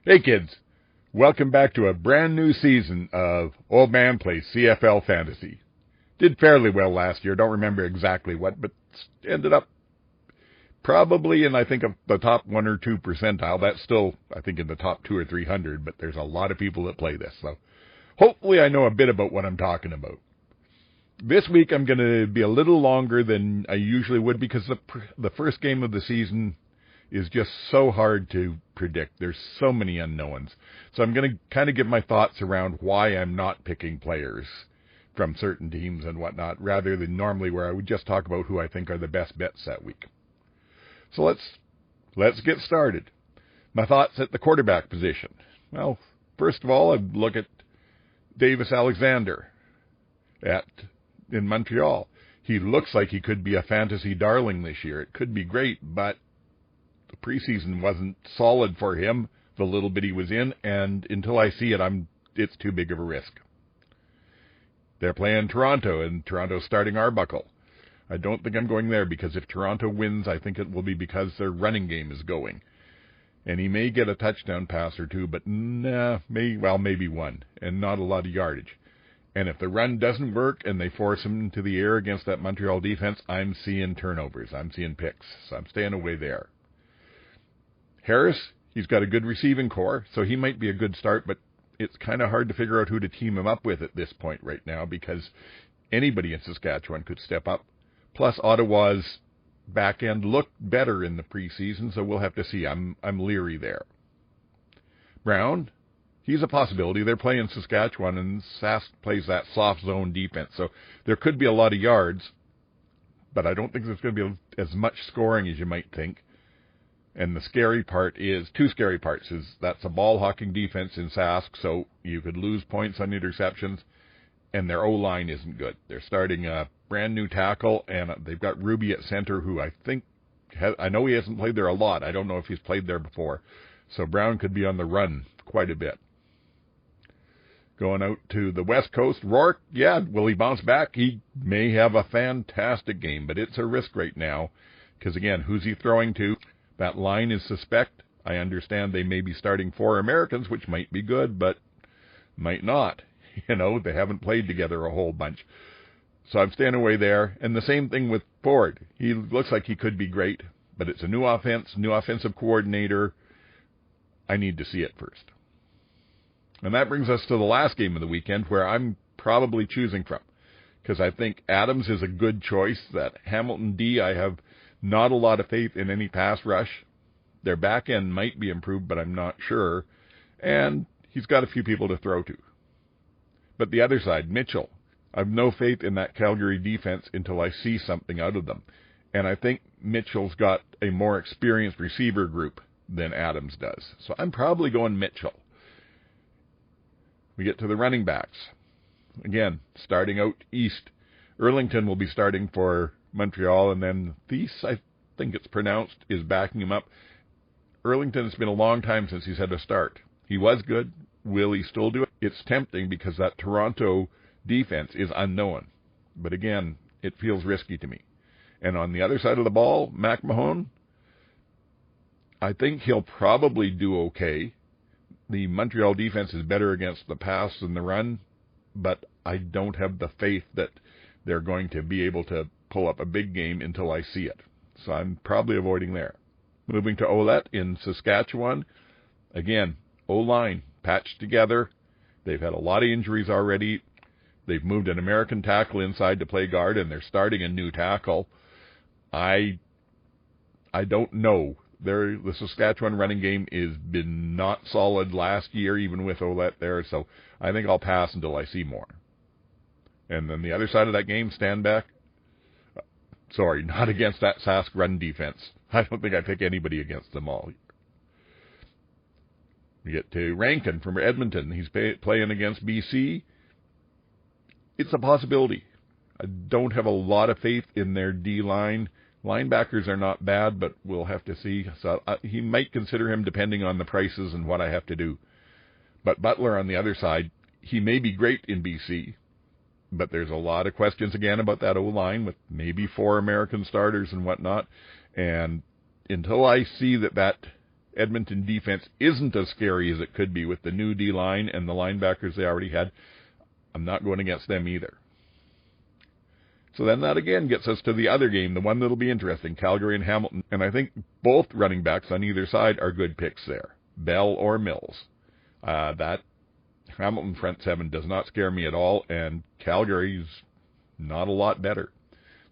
Hey kids, welcome back to a brand new season of Oldman Plays CFL Fantasy. Did fairly well last year, don't remember exactly what, but ended up probably in, I think, of the top 1 or 2 percentile. That's still, I think, in the top 200 or 300, but there's a lot of people that play this, so hopefully I know a bit about what I'm talking about. This week I'm going to be a little longer than I usually would because the first game of the season is just so hard to predict. There's so many unknowns. So I'm going to kind of give my thoughts around why I'm not picking players from certain teams and whatnot, rather than normally where I would just talk about who I think are the best bets that week. So let's get started. My thoughts at the quarterback position. Well, first of all, I'd look at Davis Alexander in Montreal. He looks like he could be a fantasy darling this year. It could be great, but the preseason wasn't solid for him, the little bit he was in, and until I see it, it's too big of a risk. They're playing Toronto, and Toronto's starting Arbuckle. I don't think I'm going there because if Toronto wins, I think it will be because their running game is going. And he may get a touchdown pass or two, but maybe one, and not a lot of yardage. And if the run doesn't work and they force him into the air against that Montreal defense, I'm seeing turnovers. I'm seeing picks, so I'm staying away there. Harris, he's got a good receiving core, so he might be a good start, but it's kind of hard to figure out who to team him up with at this point right now because anybody in Saskatchewan could step up. Plus, Ottawa's back end looked better in the preseason, so we'll have to see. I'm leery there. Brown, he's a possibility. They're playing Saskatchewan, and Sask plays that soft zone defense, so there could be a lot of yards, but I don't think there's going to be as much scoring as you might think. And the scary part is, two scary parts, is that's a ball-hawking defense in Sask, so you could lose points on interceptions, and their O-line isn't good. They're starting a brand-new tackle, and they've got Ruby at center, who I know he hasn't played there a lot. I don't know if he's played there before. So Brown could be on the run quite a bit. Going out to the West Coast, Rourke, will he bounce back? He may have a fantastic game, but it's a risk right now, because again, who's he throwing to? That line is suspect. I understand they may be starting 4 Americans, which might be good, but might not. They haven't played together a whole bunch. So I'm staying away there. And the same thing with Ford. He looks like he could be great, but it's a new offense, new offensive coordinator. I need to see it first. And that brings us to the last game of the weekend where I'm probably choosing from, because I think Adams is a good choice. That Hamilton D, I have not a lot of faith in any pass rush. Their back end might be improved, but I'm not sure. And he's got a few people to throw to. But the other side, Mitchell, I have no faith in that Calgary defense until I see something out of them. And I think Mitchell's got a more experienced receiver group than Adams does. So I'm probably going Mitchell. We get to the running backs. Again, starting out east, Erlington will be starting for Montreal, and then Thies, I think it's pronounced, is backing him up. Erlington, it's been a long time since he's had a start. He was good. Will he still do it? It's tempting because that Toronto defense is unknown. But again, it feels risky to me. And on the other side of the ball, McMahon, I think he'll probably do okay. The Montreal defense is better against the pass than the run, but I don't have the faith that they're going to be able to pull up a big game until I see it. So I'm probably avoiding there. Moving to Ouellette in Saskatchewan. Again, O-line patched together. They've had a lot of injuries already. They've moved an American tackle inside to play guard, and they're starting a new tackle. I don't know. The Saskatchewan running game has been not solid last year, even with Ouellette there, so I think I'll pass until I see more. And then the other side of that game, stand back. Sorry, not against that Sask run defense. I don't think I pick anybody against them all. We get to Rankin from Edmonton. He's playing against BC. It's a possibility. I don't have a lot of faith in their D-line. Linebackers are not bad, but we'll have to see. So he might consider him depending on the prices and what I have to do. But Butler on the other side, he may be great in BC, but there's a lot of questions again about that O-line with maybe 4 American starters and whatnot. And until I see that Edmonton defense isn't as scary as it could be with the new D-line and the linebackers they already had, I'm not going against them either. So then that again gets us to the other game, the one that'll be interesting, Calgary and Hamilton. And I think both running backs on either side are good picks there, Bell or Mills. That Hamilton front seven does not scare me at all, and Calgary's not a lot better.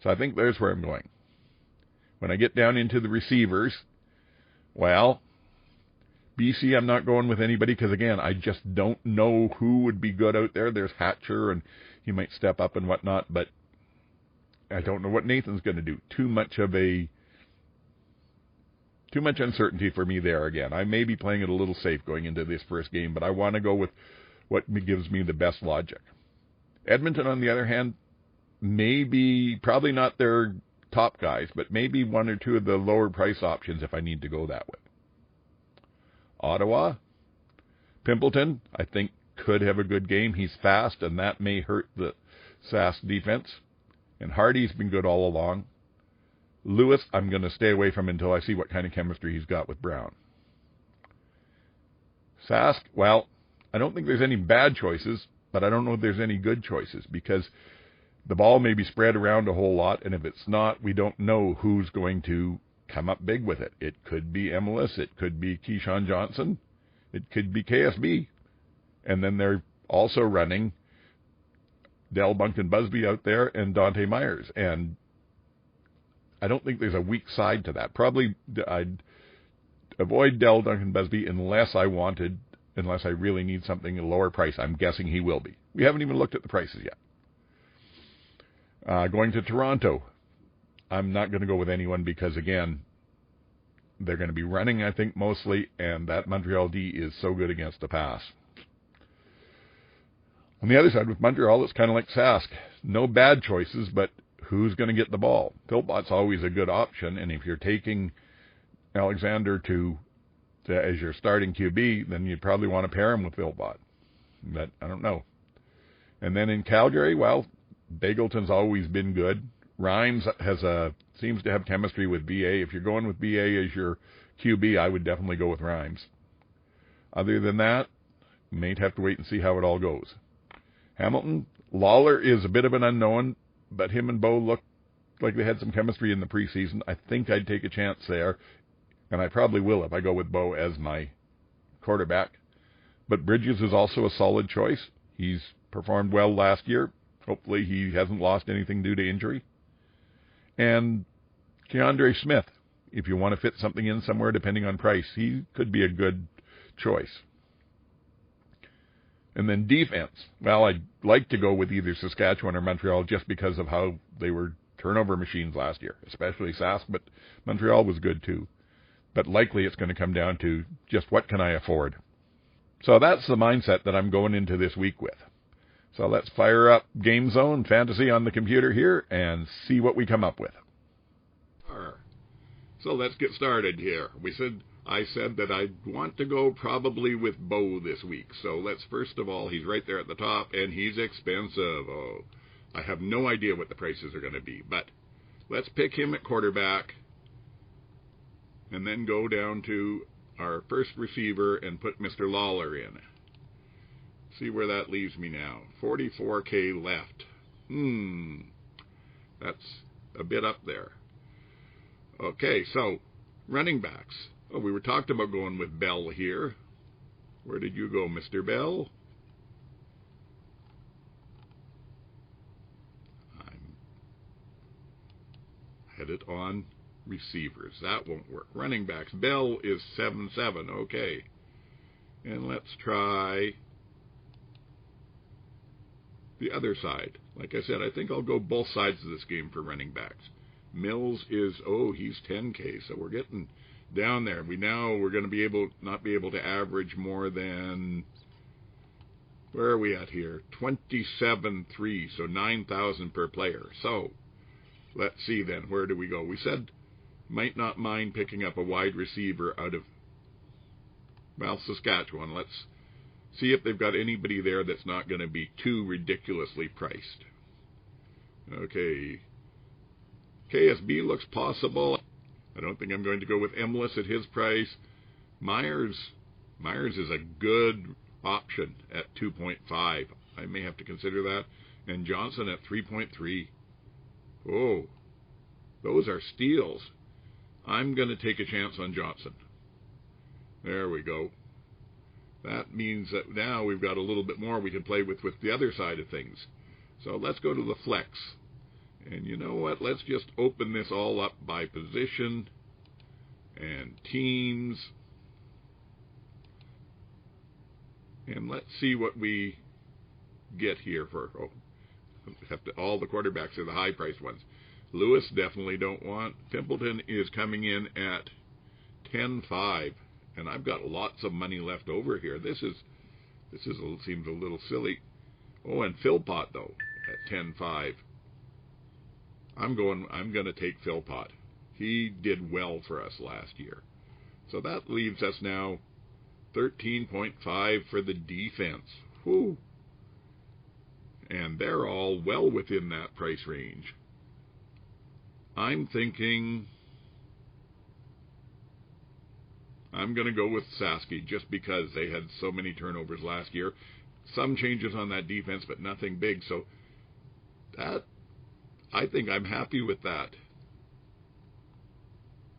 So I think there's where I'm going. When I get down into the receivers, well, BC, I'm not going with anybody because, again, I just don't know who would be good out there. There's Hatcher, and he might step up and whatnot, but I don't know what Nathan's going to do. Too much uncertainty for me there again. I may be playing it a little safe going into this first game, but I want to go with what gives me the best logic. Edmonton, on the other hand, probably not their top guys, but maybe one or two of the lower price options if I need to go that way. Ottawa, Pimpleton, I think could have a good game. He's fast, and that may hurt the Sask defense. And Hardy's been good all along. Lewis, I'm going to stay away from until I see what kind of chemistry he's got with Brown. Sask, well, I don't think there's any bad choices, but I don't know if there's any good choices because the ball may be spread around a whole lot, and if it's not, we don't know who's going to come up big with it. It could be Emilus, it could be Keyshawn Johnson, it could be KSB. And then they're also running Dell Bunkin-Busby out there and Dante Myers. And I don't think there's a weak side to that. Probably I'd avoid Dell Bunkin-Busby unless I really need something at a lower price. I'm guessing he will be. We haven't even looked at the prices yet. Going to Toronto, I'm not going to go with anyone because, again, they're going to be running, I think, mostly, and that Montreal D is so good against the pass. On the other side, with Montreal, it's kind of like Sask. No bad choices, but who's going to get the ball? Philpott's always a good option, and if you're taking Alexander as your starting QB, then you'd probably want to pair him with Philpott. But I don't know. And then in Calgary, well, Bagleton's always been good. Rhymes seems to have chemistry with BA. If you're going with BA as your QB, I would definitely go with Rhymes. Other than that, you may have to wait and see how it all goes. Hamilton, Lawler is a bit of an unknown, but him and Bo look like they had some chemistry in the preseason. I think I'd take a chance there, and I probably will if I go with Bo as my quarterback. But Bridges is also a solid choice. He's performed well last year. Hopefully he hasn't lost anything due to injury. And Keandre Smith, if you want to fit something in somewhere depending on price, he could be a good choice. And then defense. Well, I'd like to go with either Saskatchewan or Montreal just because of how they were turnover machines last year, especially Sask, but Montreal was good too. But likely it's going to come down to just what can I afford. So that's the mindset that I'm going into this week with. So let's fire up Game Zone Fantasy on the computer here and see what we come up with. So let's get started here. I said that I'd want to go probably with Bo this week. So let's first of all, he's right there at the top, and he's expensive. Oh, I have no idea what the prices are going to be, but let's pick him at quarterback and then go down to our first receiver and put Mr. Lawler in. See where that leaves me now. $44K left. That's a bit up there. Okay, so running backs. Oh, we were talking about going with Bell here. Where did you go, Mr. Bell? I'm headed on receivers. That won't work. Running backs. Bell is 7-7. Okay. And let's try the other side. Like I said, I think I'll go both sides of this game for running backs. Mills is, he's 10K, so we're getting down there. We're going to not be able to average more than, where are we at here? 27.3, so 9,000 per player. So let's see then, where do we go? We said might not mind picking up a wide receiver out of, Saskatchewan. Let's see if they've got anybody there that's not going to be too ridiculously priced. Okay. KSB looks possible. I don't think I'm going to go with Emilus at his price. Myers is a good option at 2.5. I may have to consider that. And Johnson at 3.3. Oh, those are steals. I'm going to take a chance on Johnson. There we go. That means that now we've got a little bit more we can play with the other side of things. So let's go to the flex. And you know what? Let's just open this all up by position and teams. And let's see what we get here for, all the quarterbacks are the high-priced ones. Lewis definitely don't want. Pimpleton is coming in at 10.5, and I've got lots of money left over here. This seems a little silly. Oh, and Philpott though at 10.5. I'm going to take Philpott. He did well for us last year. So that leaves us now 13.5 for the defense. Whew. And they're all well within that price range. I'm thinking I'm going to go with Sasky just because they had so many turnovers last year. Some changes on that defense, but nothing big. So that, I think I'm happy with that.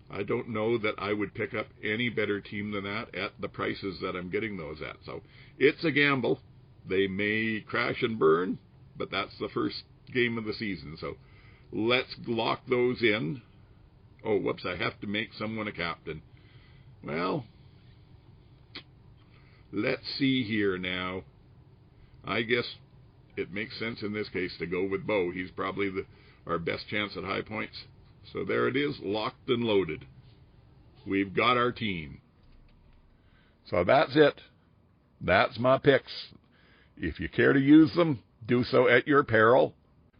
I don't know that I would pick up any better team than that at the prices that I'm getting those at. So it's a gamble. They may crash and burn, but that's the first game of the season. So let's lock those in. Oh, whoops, I have to make someone a captain. Well, let's see here now. I guess it makes sense in this case to go with Bo. He's probably our best chance at high points. So there it is, locked and loaded. We've got our team. So that's it. That's my picks. If you care to use them, do so at your peril.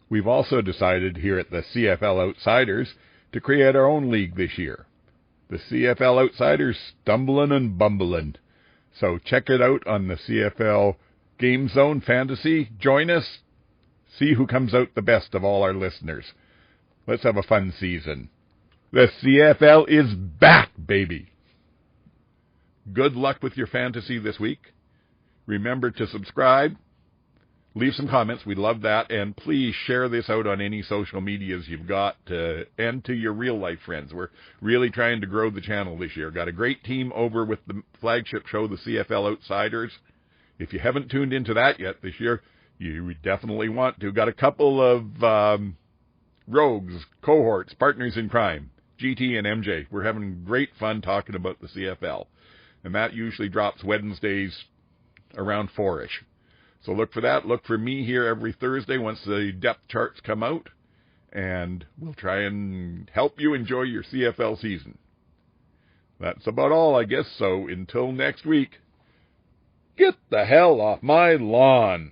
We've also decided here at the CFL Outsiders to create our own league this year. The CFL Outsiders stumbling and bumbling. So check it out on the CFL Game Zone Fantasy. Join us. See who comes out the best of all our listeners. Let's have a fun season. The CFL is back, baby. Good luck with your fantasy this week. Remember to subscribe. Leave some comments. We'd love that. And please share this out on any social medias you've got and to your real-life friends. We're really trying to grow the channel this year. Got a great team over with the flagship show, the CFL Outsiders. If you haven't tuned into that yet this year, you definitely want to. Got a couple of rogues, cohorts, partners in crime, GT and MJ. We're having great fun talking about the CFL. And that usually drops Wednesdays around 4-ish. So look for that. Look for me here every Thursday once the depth charts come out. And we'll try and help you enjoy your CFL season. That's about all, I guess. So until next week, get the hell off my lawn.